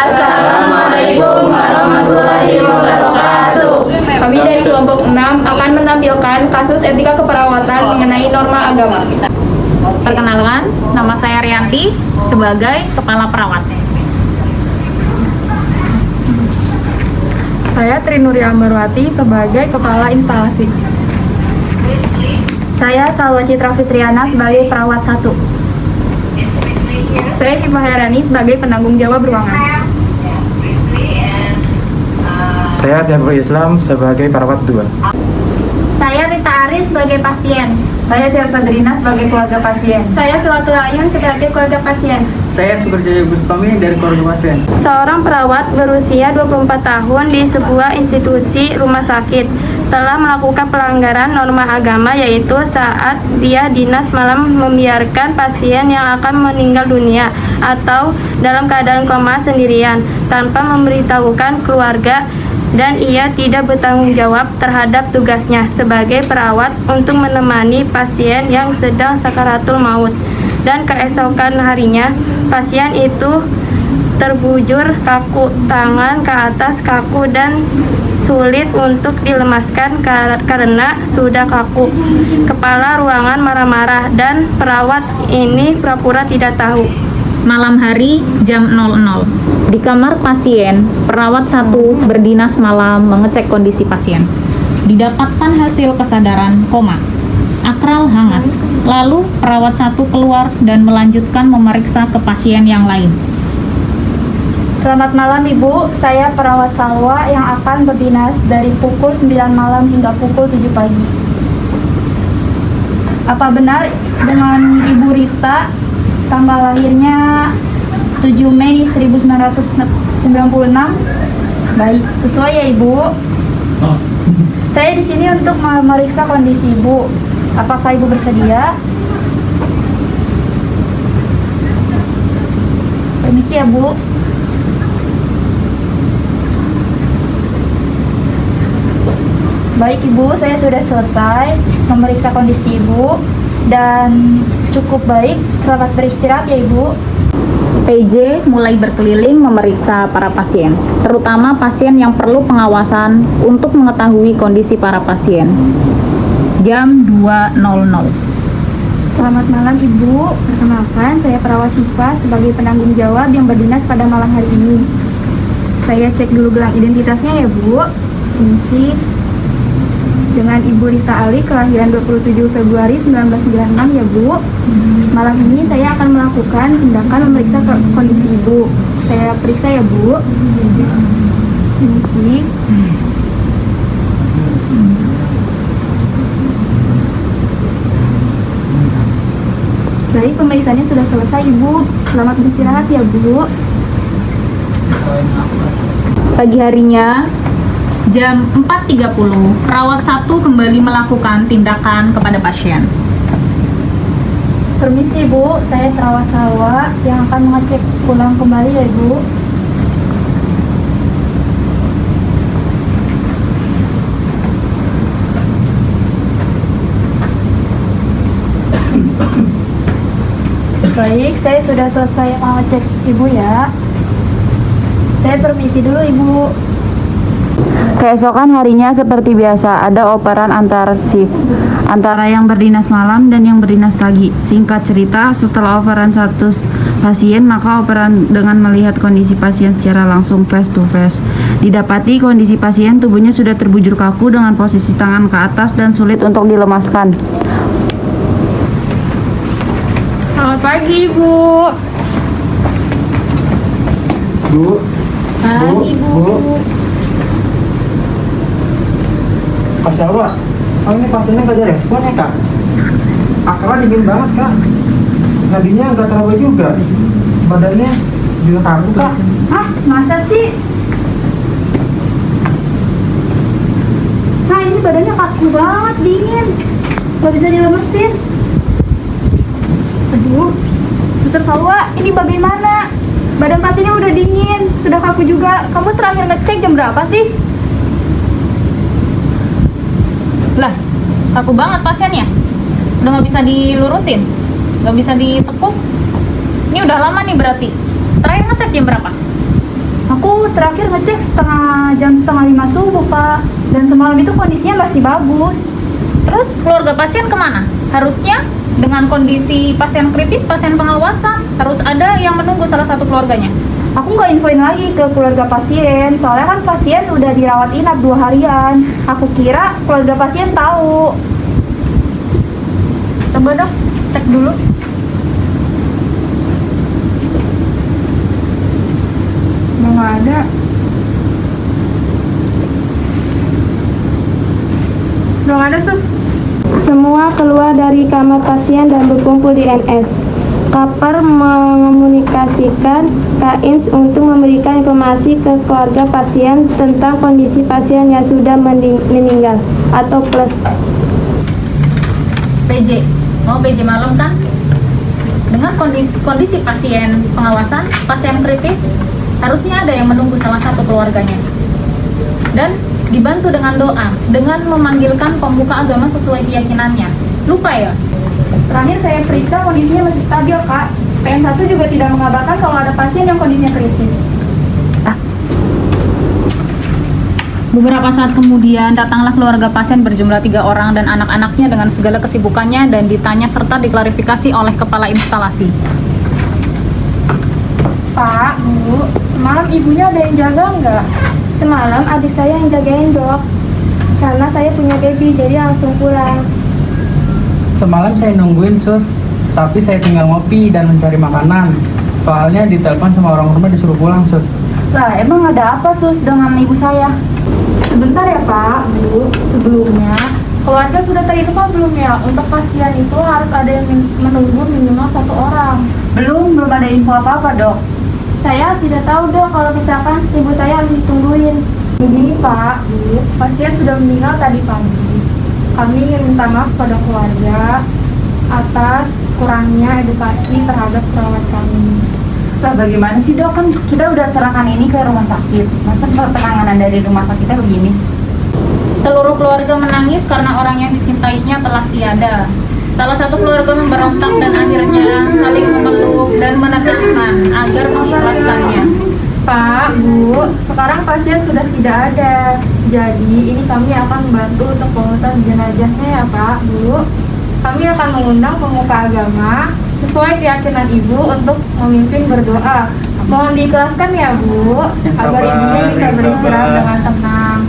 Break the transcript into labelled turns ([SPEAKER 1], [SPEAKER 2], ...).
[SPEAKER 1] Assalamualaikum warahmatullahi wabarakatuh.
[SPEAKER 2] Kami dari kelompok 6 akan menampilkan kasus etika keperawatan mengenai norma agama.
[SPEAKER 3] Perkenalkan, nama saya Rianti sebagai Kepala Perawat.
[SPEAKER 2] Saya Trinuria Ambarwati sebagai Kepala Instalasi.
[SPEAKER 4] Saya Salwa Citra Fitriana sebagai Perawat 1.
[SPEAKER 2] Saya Syifa Herani sebagai Penanggung Jawab Ruangan.
[SPEAKER 5] Saya Tiabul Islam sebagai Perawat 2.
[SPEAKER 4] Saya Rita Aris sebagai pasien.
[SPEAKER 2] Saya Tia Sandrina sebagai keluarga pasien.
[SPEAKER 4] Saya Sulatul Ayun sebagai keluarga pasien.
[SPEAKER 6] Saya Suberjaya Bustami dari keluarga pasien.
[SPEAKER 4] Seorang perawat berusia 24 tahun di sebuah institusi rumah sakit telah melakukan pelanggaran norma agama, yaitu saat dia dinas malam membiarkan pasien yang akan meninggal dunia atau dalam keadaan koma sendirian tanpa memberitahukan keluarga, dan ia tidak bertanggung jawab terhadap tugasnya sebagai perawat untuk menemani pasien yang sedang sakaratul maut. Dan keesokan harinya pasien itu terbujur kaku, tangan ke atas kaku dan sulit untuk dilemaskan karena sudah kaku. Kepala ruangan marah-marah dan perawat ini pura-pura tidak tahu.
[SPEAKER 3] Malam hari jam 00. Di kamar pasien, perawat 1 berdinas malam mengecek kondisi pasien. Didapatkan hasil kesadaran koma, akral hangat. Lalu perawat 1 keluar dan melanjutkan memeriksa ke pasien yang lain.
[SPEAKER 4] Selamat malam Ibu, saya perawat Salwa yang akan berdinas dari pukul 9 malam hingga pukul 7 pagi. Apa benar dengan Ibu Rita tanggal lahirnya 7 Mei 1996? Baik, sesuai ya Ibu. Saya di sini untuk memeriksa kondisi Ibu. Apakah Ibu bersedia? Permisi ya Bu. Baik Ibu, saya sudah selesai memeriksa kondisi Ibu dan cukup baik. Selamat beristirahat ya Ibu.
[SPEAKER 3] PJ mulai berkeliling memeriksa para pasien, terutama pasien yang perlu pengawasan untuk mengetahui kondisi para pasien. Jam 2.00.
[SPEAKER 4] Selamat malam Ibu. Perkenalkan, saya perawat Syifa sebagai penanggung jawab yang berdinas pada malam hari ini. Saya cek dulu gelang identitasnya ya Bu. Permisi. Dengan Ibu Rita Ali, kelahiran 27 Februari 1996 ya Bu. Malam ini saya akan melakukan tindakan memeriksa kondisi Ibu. Saya periksa ya Bu. Permisi. Baik, pemeriksaannya sudah selesai Ibu. Selamat beristirahat ya Bu.
[SPEAKER 3] Pagi harinya, jam 4.30, perawat 1 kembali melakukan tindakan kepada pasien.
[SPEAKER 4] Permisi Bu, saya perawat Salwa yang akan mengecek ulang kembali ya Ibu. Baik, saya sudah selesai mengecek Ibu ya. Saya permisi dulu Ibu.
[SPEAKER 7] Keesokan harinya seperti biasa, ada operan antar shift antara yang berdinas malam dan yang berdinas pagi. Singkat cerita, setelah operan satu pasien, maka operan dengan melihat kondisi pasien secara langsung face to face. Didapati kondisi pasien tubuhnya sudah terbujur kaku dengan posisi tangan ke atas dan sulit untuk dilemaskan.
[SPEAKER 2] Selamat pagi Ibu.
[SPEAKER 5] Bu.
[SPEAKER 2] Pagi Bu.
[SPEAKER 5] Kak Salwa, ini pasiennya nggak ada respon ya Kak? Akalnya dingin banget Kak. Nadinya nggak terawih juga. Badannya juga kaku Kak.
[SPEAKER 4] Ah, masa sih? Nah, ini badannya kaku banget, dingin. Gak bisa dilemesin. Aduh, Dokter Salwa, ini bagaimana? Badan pasiennya udah dingin, sudah kaku juga. Kamu terakhir ngecek jam berapa sih?
[SPEAKER 3] Lah, kaku banget pasiennya. Udah nggak bisa dilurusin, nggak bisa ditekuk. Ini udah lama nih berarti. Terakhir ngecek jam berapa?
[SPEAKER 8] terakhir ngecek jam setengah 5 subuh, Pak. Dan semalam itu kondisinya masih bagus.
[SPEAKER 3] Terus keluarga pasien kemana? Harusnya dengan kondisi pasien kritis, pasien pengawasan, harus ada yang menunggu salah satu keluarganya.
[SPEAKER 8] Aku nggak infoin lagi ke keluarga pasien, soalnya kan pasien udah dirawat inap 2 harian. Aku kira keluarga pasien tahu.
[SPEAKER 3] Coba dong, cek dulu.
[SPEAKER 8] Nggak ada. Belum ada, Sus.
[SPEAKER 4] Semua keluar dari kamar pasien dan berkumpul di NS. Kapar mengomunikasikan Kains untuk memberikan informasi ke keluarga pasien tentang kondisi pasien yang sudah meninggal atau plus.
[SPEAKER 3] PJ, mau PJ malam kan? Dengan kondisi pasien pengawasan, pasien kritis, harusnya ada yang menunggu salah satu keluarganya. Dan dibantu dengan doa, dengan memanggilkan pemuka agama sesuai keyakinannya. Lupa ya?
[SPEAKER 8] Terakhir saya periksa kondisinya masih stabil, Kak. PM1 juga tidak mengabarkan kalau ada pasien yang kondisinya kritis.
[SPEAKER 3] Beberapa saat kemudian, datanglah keluarga pasien berjumlah 3 orang dan anak-anaknya dengan segala kesibukannya dan ditanya serta diklarifikasi oleh kepala instalasi.
[SPEAKER 8] Pak, Bu, semalam ibunya ada yang jaga nggak?
[SPEAKER 4] Semalam adik saya yang jagain, Dok. Karena saya punya baby, jadi langsung pulang.
[SPEAKER 6] Semalam saya nungguin sus, tapi saya tinggal ngopi dan mencari makanan. Soalnya ditelepon sama orang rumah disuruh pulang sus.
[SPEAKER 8] Lah, emang ada apa, Sus, dengan ibu saya? Sebentar ya, Pak, Bu. Sebelumnya, keluarga sudah terinfo belum ya? Untuk pasien itu harus ada yang menunggu minimal 1 orang. Belum ada info apa-apa, Dok.
[SPEAKER 4] Saya tidak tahu, Dok, kalau misalkan ibu saya harus ditungguin.
[SPEAKER 8] Begini, Pak, Bu, pasien sudah meninggal tadi pagi. Kami ingin minta maaf pada keluarga atas kurangnya edukasi terhadap perawat kami.
[SPEAKER 7] Lah bagaimana sih, Dok? Kan kita udah serahkan ini ke rumah sakit. Masa penanganan dari rumah sakitnya begini?
[SPEAKER 3] Seluruh keluarga menangis karena orang yang dicintainya telah tiada. Salah satu keluarga memberontak dan akhirnya saling memeluk dan menekankan agar mengikhlaskannya.
[SPEAKER 8] Pak, Bu, sekarang pasien sudah tidak ada. Jadi ini kami akan membantu untuk pengurusan jenazahnya ya, Pak, Bu. Kami akan mengundang pemuka agama sesuai keyakinan Ibu untuk memimpin berdoa. Mohon diikhlaskan ya, Bu, agar ibunya bisa beristirahat dengan tenang.